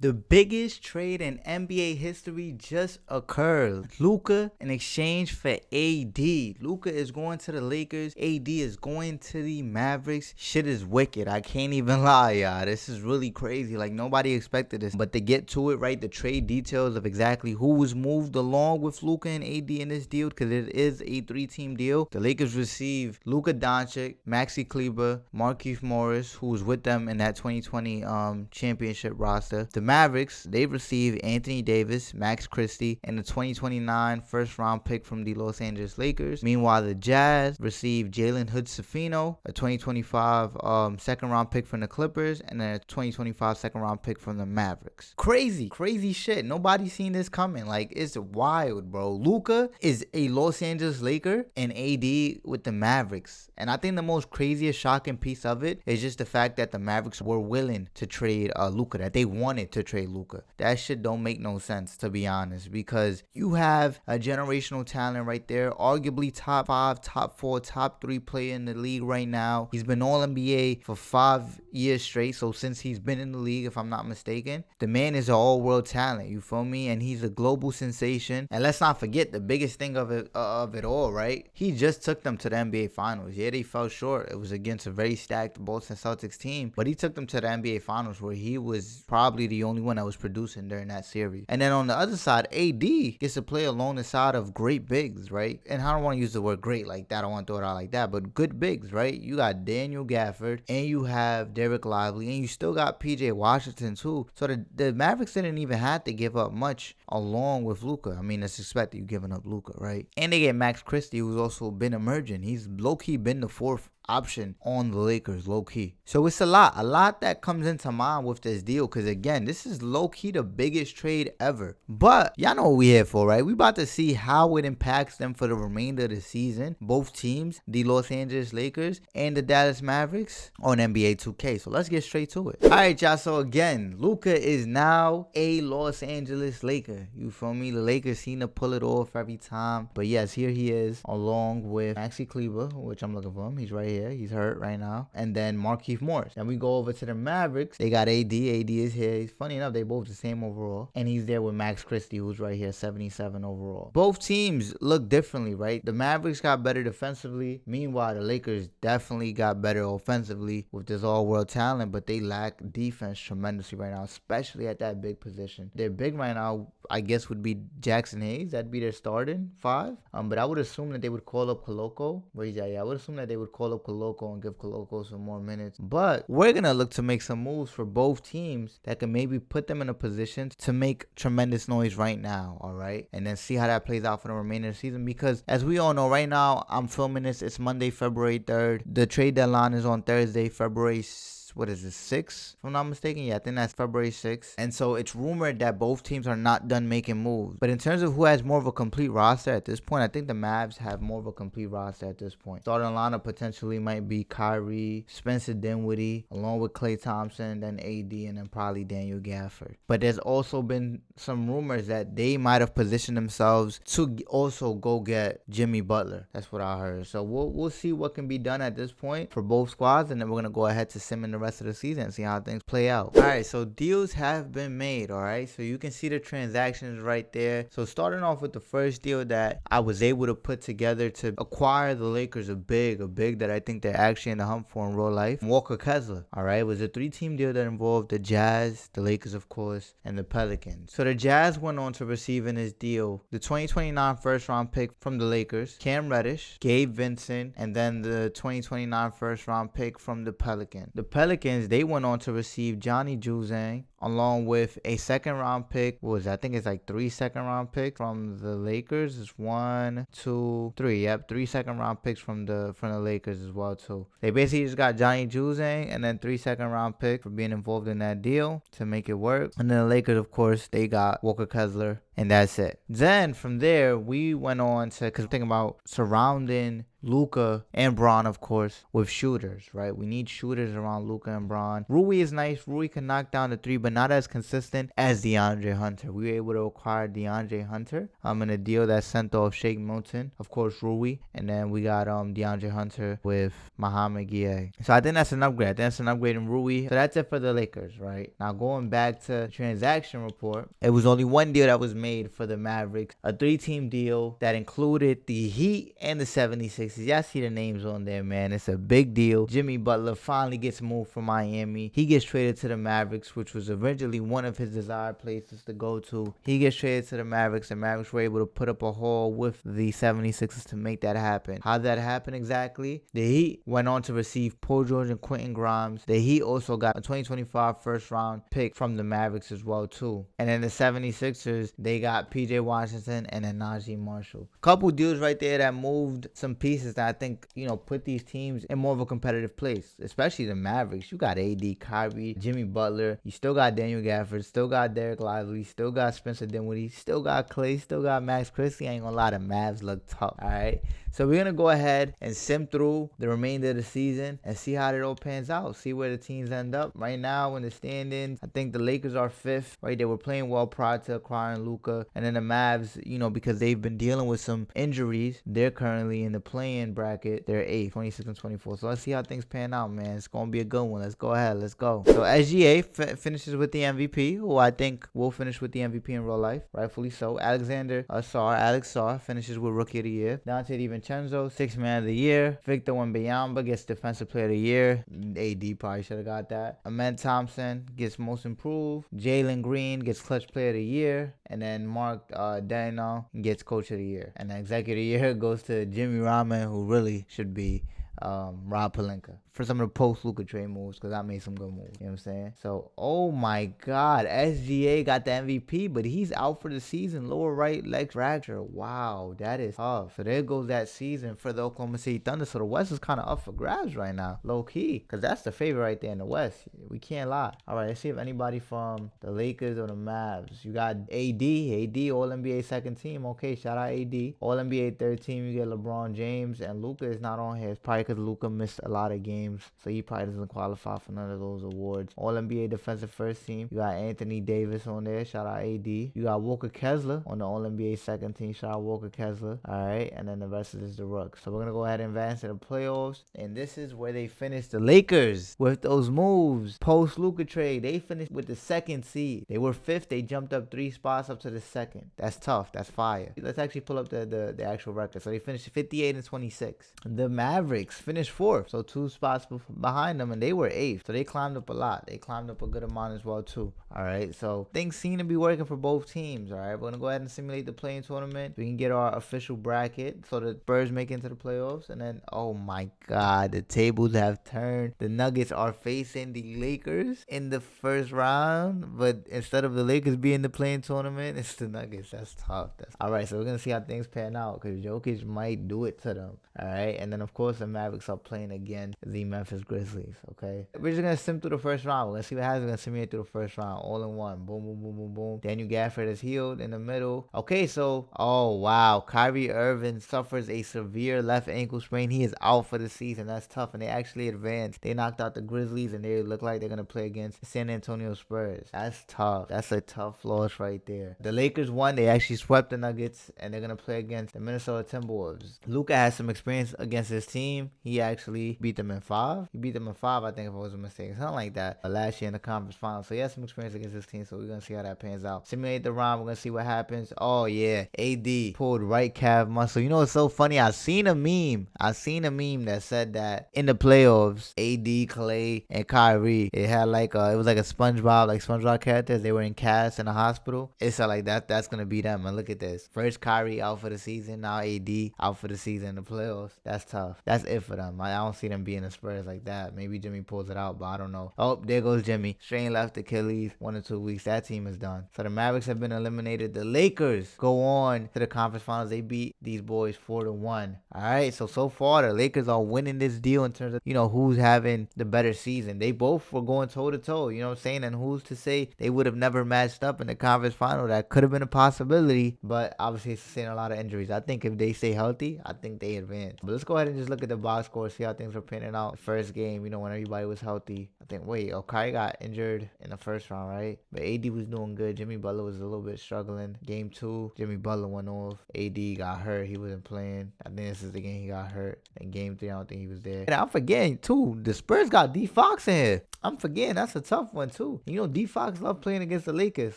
The biggest trade in NBA history just occurred. Luka in exchange for AD. Luka is going to the Lakers. AD is going to the Mavericks. Shit is wicked. I can't even lie, y'all. This is really crazy. Like, nobody expected this. But to get to it, right, the trade details of exactly who was moved along with Luka and AD in this deal, because it is a 3-team deal. The Lakers received Luka Doncic, Maxi Kleber, Markieff Morris, who was with them in that 2020 championship roster. The Mavericks, they received Anthony Davis, Max Christie, and the 2029 first-round pick from the Los Angeles Lakers. Meanwhile, the Jazz received Jalen Hood-Schifino, a 2025 second-round pick from the Clippers, and a 2025 second-round pick from the Mavericks. Crazy shit. Nobody's seen this coming. Like, it's wild, bro. Luka is a Los Angeles Laker and AD with the Mavericks. And I think the most craziest, shocking piece of it is just the fact that the Mavericks were willing to trade Luka, that they wanted to trade Luka. That shit don't make no sense, to be honest, because you have a generational talent right there, arguably top 5, top 4, top 3 player in the league right now. He's been all NBA for 5 years straight, so since he's been in the league, if I'm not mistaken, the man is an all-world talent, you feel me? And he's a global sensation. And let's not forget the biggest thing of it all, right? He just took them to the NBA Finals. Yeah, they fell short. It was against a very stacked Boston Celtics team, but he took them to the NBA Finals, where he was probably the only one that was producing during that series. And then on the other side, AD gets to play along the side of great bigs, right? And I don't want to use the word great like that. I don't want to throw it out like that, but good bigs, right? You got Daniel Gafford, and you have Derek Lively, and you still got PJ Washington too. So the Mavericks didn't even have to give up much along with Luka. I mean, it's expected you giving up Luka, right? And they get Max Christie, who's also been emerging. He's low-key been the fourth option on the Lakers, low-key. So it's a lot that comes into mind with this deal, because again, this is low-key the biggest trade ever. But y'all know what we here for, right? We about to see how it impacts them for the remainder of the season. Both teams, the Los Angeles Lakers and the Dallas Mavericks, on NBA 2K. So let's get straight to it. All right, y'all. So again, Luka is now a Los Angeles Laker. You feel me? The Lakers seem to pull it off every time. But yes, here he is along with Maxi Kleber, which I'm looking for him. He's right here. He's hurt right now. And then Markieff Morris. Then we go over to the Mavericks. They got AD. AD is here. He's funny enough, they both the same overall. And he's there with Max Christie, who's right here, 77 overall. Both teams look differently, right? The Mavericks got better defensively. Meanwhile, the Lakers definitely got better offensively with this all-world talent, but they lack defense tremendously right now, especially at that big position. Their big right now, I guess, would be Jackson Hayes. That'd be their starting 5. But I would assume that they would call up Koloko. Where he's at? Yeah, I would assume that they would call up Koloko and give Koloko some more minutes. But we're going to look to make some moves for both teams that can maybe put them in a position to make tremendous noise right now, all right? And then see how that plays out for the remainder of the season, because as we all know right now, I'm filming this. It's Monday, February 3rd. The trade deadline is on Thursday, February 6th, if I'm not mistaken. Yeah, I think that's February 6th. And so it's rumored that both teams are not done making moves. But in terms of who has more of a complete roster at this point, I think the Mavs have more of a complete roster at this point. Starting lineup potentially might be Kyrie, Spencer Dinwiddie, along with Klay Thompson, then AD, and then probably Daniel Gafford. But there's also been some rumors that they might have positioned themselves to also go get Jimmy Butler. That's what I heard. So we'll see what can be done at this point for both squads, and then we're going to go ahead to sim in the rest of the season and see how things play out. All right, so deals have been made. All right, so you can see the transactions right there. So starting off with the first deal that I was able to put together to acquire the Lakers, a big that I think they're actually in the hump for in real life, Walker Kessler. All right, it was a 3-team deal that involved the Jazz, the Lakers, of course, and the Pelicans. So the Jazz went on to receive in this deal the 2029 first-round pick from the Lakers, Cam Reddish, Gabe Vincent, and then the 2029 first-round pick from the Pelicans. The Pelicans, they went on to receive Johnny Juzang, along with a second-round pick. I think it's like 3 second-round picks from the Lakers. It's 1, 2, 3. Yep, 3 second-round picks from the Lakers as well too. They basically just got Johnny Juzang and then 3 second-round picks for being involved in that deal to make it work. And then the Lakers, of course, they got Walker Kessler, and that's it. Then from there, we went on to, because I'm thinking about surrounding Luka and Braun, of course, with shooters, right? We need shooters around Luka and Braun. Rui is nice. Rui can knock down the three, but not as consistent as DeAndre Hunter. We were able to acquire DeAndre Hunter in a deal that sent off Shake Milton, of course, Rui, and then we got DeAndre Hunter with Muhammad Gueye. So I think that's an upgrade. I think that's an upgrade in Rui. So that's it for the Lakers, right? Now going back to transaction report, it was only one deal that was made for the Mavericks, a 3-team deal that included the Heat and the 76ers. Y'all see the names on there, man. It's a big deal. Jimmy Butler finally gets moved from Miami. He gets traded to the Mavericks, which was originally one of his desired places to go to. He gets traded to the Mavericks. The Mavericks were able to put up a haul with the 76ers to make that happen. How did that happen exactly? The Heat went on to receive Paul George and Quentin Grimes. The Heat also got a 2025 first round pick from the Mavericks as well too. And then the 76ers, they got PJ Washington and then Najee Marshall. Couple deals right there that moved some pieces that I think, put these teams in more of a competitive place, especially the Mavericks. You got AD, Kyrie, Jimmy Butler. You still got Daniel Gafford, still got Derek Lively, still got Spencer Dinwiddie, still got Clay, still got Max Christie. I ain't gonna lie, the Mavs look tough, all right? So we're going to go ahead and sim through the remainder of the season and see how it all pans out. See where the teams end up. Right now in the standings, I think the Lakers are 5th, right? They were playing well prior to acquiring Luka. And then the Mavs, because they've been dealing with some injuries, they're currently in the play-in bracket. They're 8th, 26 and 24. So let's see how things pan out, man. It's going to be a good one. Let's go ahead. Let's go. So SGA finishes with the MVP, who I think will finish with the MVP in real life. Rightfully so. Alex Sarr finishes with Rookie of the Year. Dante DiVincenzo, 6th Man of the Year. Victor Wembanyama gets Defensive Player of the Year. AD probably should have got that. Amen Thompson gets Most Improved. Jalen Green gets Clutch Player of the Year. And then Mark Dano gets Coach of the Year. And the Executive of the Year goes to Jimmy Rahman, who really should be Rob Pelinka for some of the post-Luka trade moves, because I made some good moves. You know what I'm saying? So, oh my God, SGA got the MVP, but he's out for the season. Lower right leg fracture. Wow, that is tough. So there goes that season for the Oklahoma City Thunder. So the West is kind of up for grabs right now, low-key, because that's the favorite right there in the West. We can't lie. All right, let's see if anybody from the Lakers or the Mavs. You got AD, All-NBA second team. Okay, shout out AD. All-NBA third team, you get LeBron James, and Luka is not on here. It's probably because Luka missed a lot of games, so he probably doesn't qualify for none of those awards. All-NBA defensive first team, you got Anthony Davis on there. Shout out AD. You got Walker Kessler on the All-NBA second team. Shout out Walker Kessler. All right, and then the rest of this is the Rooks. So we're gonna go ahead and advance to the playoffs, and this is where they finished. The Lakers with those moves post Luka trade, they finished with the 2nd seed. They were 5th. They jumped up 3 spots up to the 2nd. That's tough. That's fire. Let's actually pull up the actual record. So they finished 58 and 26. The Mavericks finished 4th, so 2 spots behind them, and they were 8th. So they climbed up a lot. They climbed up a good amount as well too. All right, so things seem to be working for both teams. All right, we're gonna go ahead and simulate the play-in tournament. We can get our official bracket so the Spurs make it into the playoffs, and then oh my God, the tables have turned. The Nuggets are facing the Lakers in the first round, but instead of the Lakers being the play-in tournament, it's the Nuggets. That's tough. All right, so we're gonna see how things pan out, because Jokic might do it to them. All right, and then of course the Mavericks are playing against the Memphis Grizzlies. Okay, we're just gonna sim through the first round. Let's see what happens. We're gonna simulate through the first round, all in one. Boom, boom, boom, boom, boom. Daniel Gafford is healed in the middle. Okay, so oh wow, Kyrie Irving suffers a severe left ankle sprain. He is out for the season. That's tough, and they actually advanced. They knocked out the Grizzlies, and they look like they're gonna play against San Antonio Spurs. That's tough. That's a tough loss right there. The Lakers won. They actually swept the Nuggets, and they're gonna play against the Minnesota Timberwolves. Luka has some experience against his team. He actually beat them in 5. He beat them in 5, I think, if it was a mistake. Something like that. Last year in the conference finals. So he has some experience against his team, so we're going to see how that pans out. Simulate the round. We're going to see what happens. Oh, yeah. AD pulled right calf muscle. You know what's so funny? I seen a meme that said that in the playoffs, AD, Clay, and Kyrie, it had like it was like a SpongeBob characters. They were in casts in the hospital. It's like that's going to be them. And look at this. First Kyrie out for the season. Now AD out for the season in the playoffs. That's tough. That's it for them. I don't see them being Spurs like that. Maybe Jimmy pulls it out, but I don't know. Oh, there goes Jimmy. Strain left Achilles. 1 or 2 weeks. That team is done. So the Mavericks have been eliminated. The Lakers go on to the conference finals. They beat these boys 4-1. All right. So far, the Lakers are winning this deal in terms of, who's having the better season. They both were going toe to toe. You know what I'm saying? And who's to say they would have never matched up in the conference final? That could have been a possibility, but obviously it's seeing a lot of injuries. I think if they stay healthy, I think they advance. But let's go ahead and just look at the box score, see how things were panning out. First game, when everybody was healthy. I think, Kyrie got injured in the first round, right? But AD was doing good. Jimmy Butler was a little bit struggling. Game 2, Jimmy Butler went off. AD got hurt. He wasn't playing. I think this is the game he got hurt. And game 3, I don't think he was there. And I'm forgetting, too, the Spurs got D Fox in here. I'm forgetting that's a tough one, too. D Fox love playing against the Lakers.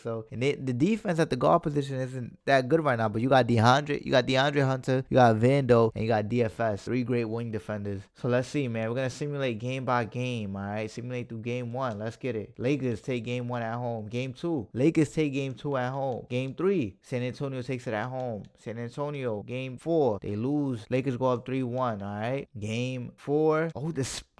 So, and the defense at the guard position isn't that good right now. But you got DeAndre Hunter, you got Vando, and you got DFS. 3 great wing defenders. So let's see, man. We're going to simulate game by game, all right? Simulate through game 1. Let's get it. Lakers take game 1 at home. Game 2, Lakers take game 2 at home. Game 3, San Antonio takes it at home. San Antonio, game 4, they lose. Lakers go up 3-1, all right? Game 4,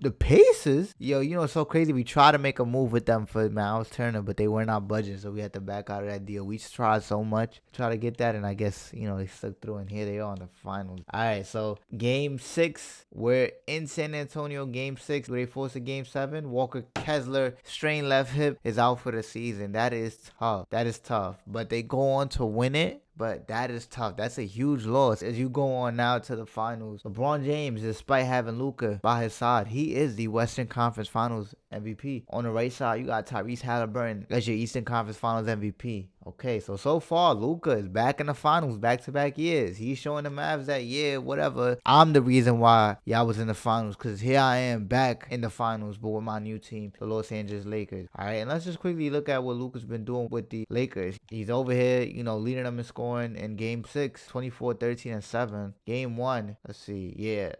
the Pacers? Yo, it's so crazy. We tried to make a move with them for Miles Turner, but they were not budging, so we had to back out of that deal. We tried so much to try to get that, and I guess, they stuck through, and here they are in the finals. All right, so game 6, we're in San Antonio. Game 6, where they forced a game 7. Walker Kessler, strained left hip, is out for the season. That is tough. But they go on to win it. But that is tough. That's a huge loss as you go on now to the finals. LeBron James, despite having Luka by his side, he is the Western Conference Finals MVP. On the right side, you got Tyrese Halliburton as your Eastern Conference Finals MVP. Okay, so far, Luka is back in the finals back-to-back years. He's showing the Mavs that, whatever. I'm the reason why y'all was in the finals, because here I am back in the finals, but with my new team, the Los Angeles Lakers. All right, and let's just quickly look at what Luka's been doing with the Lakers. He's over here, leading them in scoring in Game 6, 24, 13, and 7. Game 1, let's see,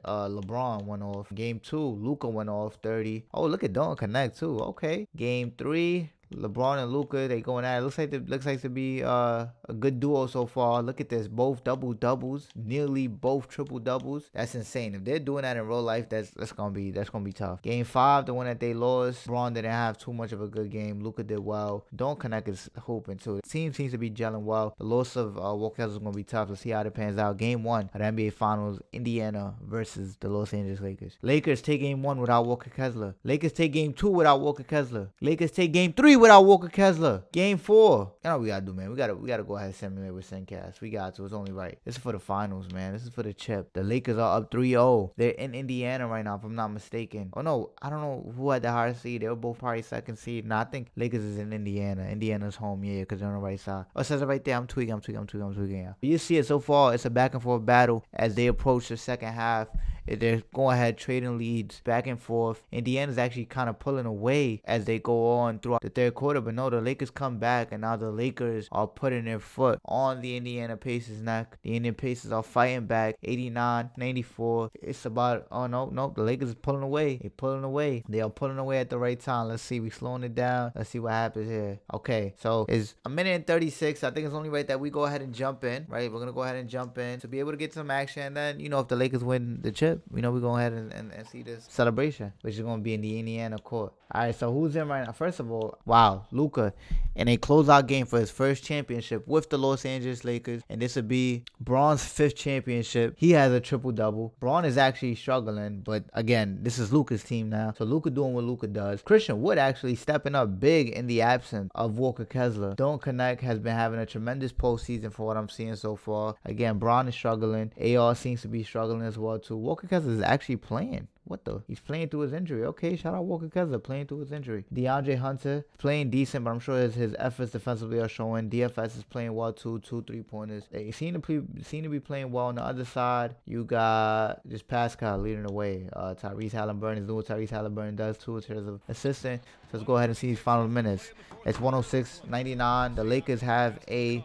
LeBron went off. Game 2, Luka went off, 30. Oh, look at Don't Connect, too. Okay. Game 3, LeBron and Luka, they going at it. Looks like to be a good duo so far. Look at this, both double-doubles, nearly both triple-doubles. That's insane. If they're doing that in real life, that's gonna be tough. Game 5, the one that they lost, LeBron didn't have too much of a good game. Luka did well. Don't Connect is hooping too. The team seems to be gelling well. The loss of Walker Kessler is gonna be tough. Let's see how it pans out. Game 1 of the NBA Finals, Indiana versus the Los Angeles Lakers. Lakers take game 1 without Walker Kessler. Lakers take game 2 without Walker Kessler. Lakers take game 3 without Walker Kessler. Game 4. You know what we gotta do, man. We gotta go ahead and simulate with Sincast. We got to. It's only right. This is for the finals, man. This is for the chip. The Lakers are up 3-0. They're in Indiana right now, if I'm not mistaken. Oh no, I don't know who had the higher seed. They were both probably second seed. No, I think Lakers is in Indiana. Indiana's home, because they're on the right side. Oh, it says it right there. I'm tweaking. Yeah. You see it so far. It's a back and forth battle as they approach the second half. They're going ahead trading leads back and forth. Indiana's actually kind of pulling away as they go on throughout the third quarter. But no, the Lakers come back, and now the Lakers are putting their foot on the Indiana Pacers' neck. The Indiana Pacers are fighting back, 89-94. It's about, the Lakers is pulling away. They're pulling away. They are pulling away at the right time. Let's see. We slowing it down. Let's see what happens here. Okay, so it's a minute and 36. I think it's only right that we go ahead and jump in, right? We're going to go ahead and jump in to be able to get some action. And then, if the Lakers win the chip, we're going to go ahead and see this celebration, which is going to be in the Indiana court. All right, so who's in right now? First of all, wow, Luka in a closeout game for his first championship with the Los Angeles Lakers, and this would be Braun's 5th championship. He has a triple-double. Braun is actually struggling, but again, this is Luka's team now, so Luka doing what Luka does. Christian Wood actually stepping up big in the absence of Walker Kessler. Don't Connect has been having a tremendous postseason for what I'm seeing so far. Again, Braun is struggling. AR seems to be struggling as well, too. Walker Kessler is actually playing. What the? He's playing through his injury. Okay, shout out Walker Kessler playing through his injury. DeAndre Hunter playing decent, but I'm sure his efforts defensively are showing. DFS is playing well too, 2 3-pointers. They seem to be playing well. On the other side, you got just Pascal leading the way. Tyrese Halliburton is doing what Tyrese Halliburton does too in terms of assistant. So let's go ahead and see these final minutes. It's 106-99. The Lakers have a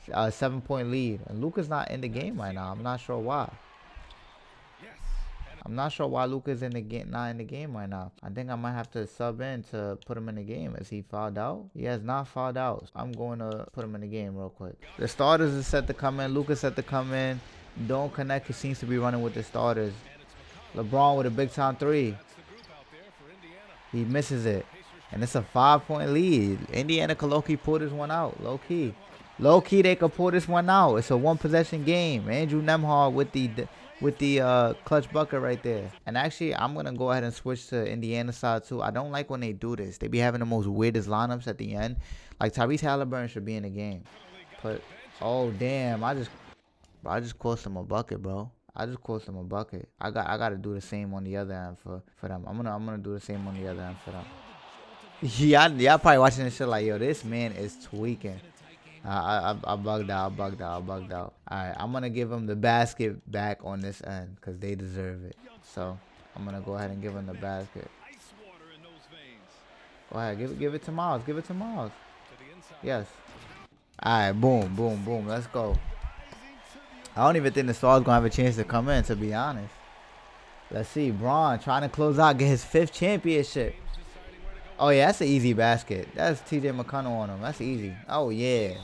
7-point lead, and Luka's not in the game right now. I'm not sure why. Luka's not in the game right now. I think I might have to sub in to put him in the game. Is he fouled out? He has not fouled out. So I'm going to put him in the game real quick. The starters is set to come in. Luka's set to come in. Don't Connect. He seems to be running with the starters. LeBron with a big time three. He misses it. And it's a 5-point lead. Indiana could low-key pull this one out. Low-key. Low-key, they could pull this one out. It's a one-possession game. Andrew Nemhard with the clutch bucket right there. And actually, I'm going to go ahead and switch to Indiana side too. I don't like when they do this. They be having the most weirdest lineups at the end. Like Tyrese Halliburton should be in the game. But, oh, damn. I just cost them a bucket, bro. I just cost them a bucket. I got to do the same on the other end for them. I'm gonna do the same on the other end for them. Y'all probably watching this shit like, yo, this man is tweaking. I bugged out. All right, I'm gonna give him the basket back on this end because they deserve it. So I'm gonna go ahead and give him the basket. Go ahead, give it to Miles. Give it to Miles. Yes. All right, boom. Let's go. I don't even think the Stars gonna have a chance to come in, to be honest. Let's see, Braun trying to close out, get his 5th championship. Oh yeah, that's an easy basket. That's TJ McConnell on him. That's easy. Oh yeah.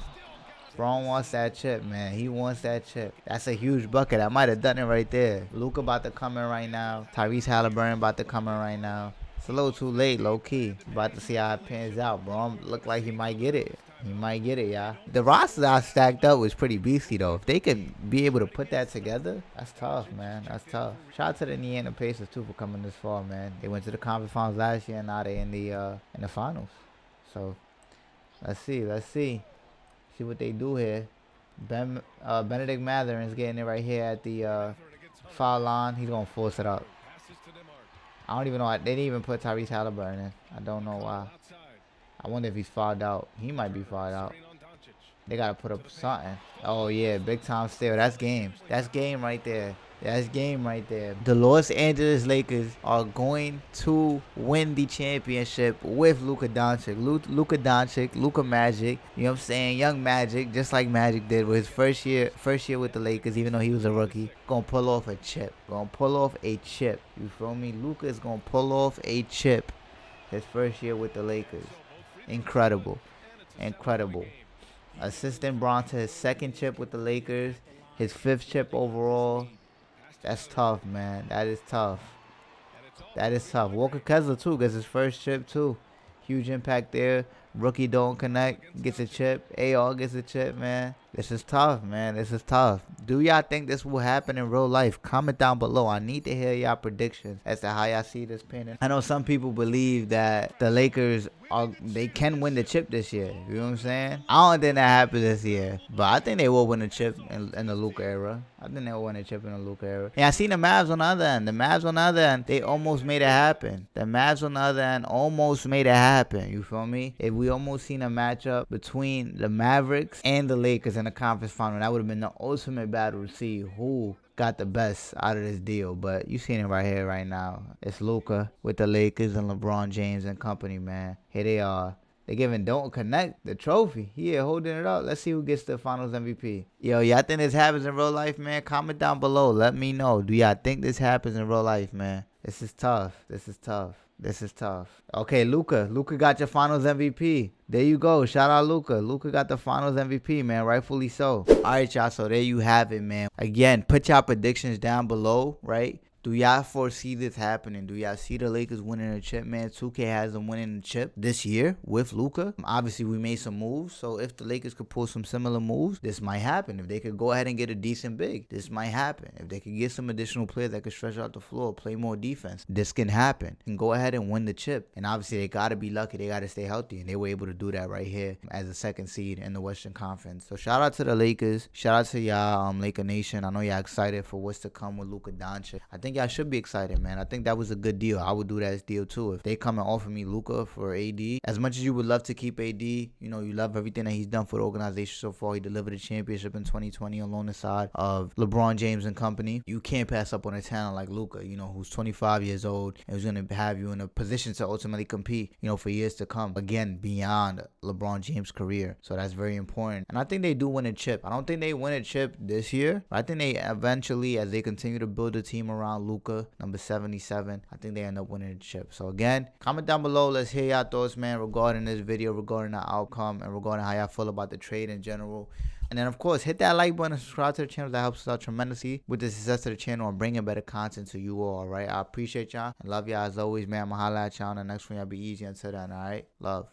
Braun wants that chip, man. He wants that chip. That's a huge bucket. I might have done it right there. Luka about to come in right now. Tyrese Halliburton about to come in right now. It's a little too late, low key. About to see how it pans out. Braun look like he might get it. He might get it, y'all. The roster I stacked up was pretty beastly, though. If they could be able to put that together, that's tough, man. That's tough. Shout out to the Indiana Pacers, too, for coming this far, man. They went to the conference finals last year, and now they're in the finals. So, let's see. See what they do here. Benedict Mathurin's getting it right here at the foul line. He's going to force it up. I don't even know. They didn't even put Tyrese Halliburton in. I don't know why. I wonder if he's fouled out. He might be fouled out. They got to put up something. Oh, yeah. Big time steal. That's game. That's game right there. That's game right there. The Los Angeles Lakers are going to win the championship with Luka Doncic. Luka Doncic, Luka Magic. You know what I'm saying? Young Magic, just like Magic did with his first year with the Lakers, even though he was a rookie. Gonna pull off a chip. You feel me? Luka is gonna pull off a chip his first year with the Lakers. Incredible. Assistant Braun to his 2nd chip with the Lakers. His 5th chip overall. That's tough, man. That is tough. Walker Kessler, too, gets his 1st chip, too. Huge impact there. Rookie don't connect. Gets a chip. AR gets a chip, man. This is tough, man. Do y'all think this will happen in real life? Comment down below. I need to hear y'all predictions as to how y'all see this panning. I know some people believe that the Lakers they can win the chip this year. You know what I'm saying? I don't think that happens this year, but I think they will win the chip in the Luka era. And I seen the Mavs on the other end. They almost made it happen. You feel me? If we almost seen a matchup between the Mavericks and the Lakers in the conference final, that would have been the ultimate battle to see who got the best out of this deal. But you seen it right here, right now. It's Luka with the Lakers and LeBron James and company, man. Here they are. They giving Don't Connect the trophy. Yeah, holding it up. Let's see who gets the Finals MVP. Yo, y'all think this happens in real life, man? Comment down below. Let me know. Do y'all think this happens in real life, man? This is tough. Okay, Luka. Luka got your Finals MVP. There you go. Shout out Luka. Luka got the Finals MVP, man. Rightfully so. All right, y'all. So there you have it, man. Again, put y'all predictions down below, right? Do y'all foresee this happening? Do y'all see the Lakers winning a chip, man? 2K has them winning the chip this year with Luka. Obviously, we made some moves. So if the Lakers could pull some similar moves, this might happen. If they could go ahead and get a decent big, this might happen. If they could get some additional players that could stretch out the floor, play more defense, this can happen. And go ahead and win the chip. And obviously, they got to be lucky. They got to stay healthy. And they were able to do that right here as a 2nd seed in the Western Conference. So shout out to the Lakers. Shout out to y'all, Laker Nation. I know y'all excited for what's to come with Luka Doncic. I think y'all should be excited, man. I think that was a good deal. I would do that deal too. If they come and offer me Luka for AD, as much as you would love to keep AD, you know, you love everything that he's done for the organization so far. He delivered a championship in 2020 along the side of LeBron James and company. You can't pass up on a talent like Luka, you know, who's 25 years old and who's going to have you in a position to ultimately compete, you know, for years to come. Again, beyond LeBron James' career. So that's very important. And I think they do win a chip. I don't think they win a chip this year, but I think they eventually, as they continue to build a team around Luka, number 77. I think they end up winning the chip. So again, comment down below. Let's hear y'all thoughts, man, regarding this video, regarding the outcome, and regarding how y'all feel about the trade in general. And then, of course, hit that like button and subscribe to the channel. That helps us out tremendously with the success of the channel and bringing better content to you all, right? I appreciate y'all and love y'all as always, man. I'm going to holla at y'all on the next one. Y'all be easy until then, all right? Love.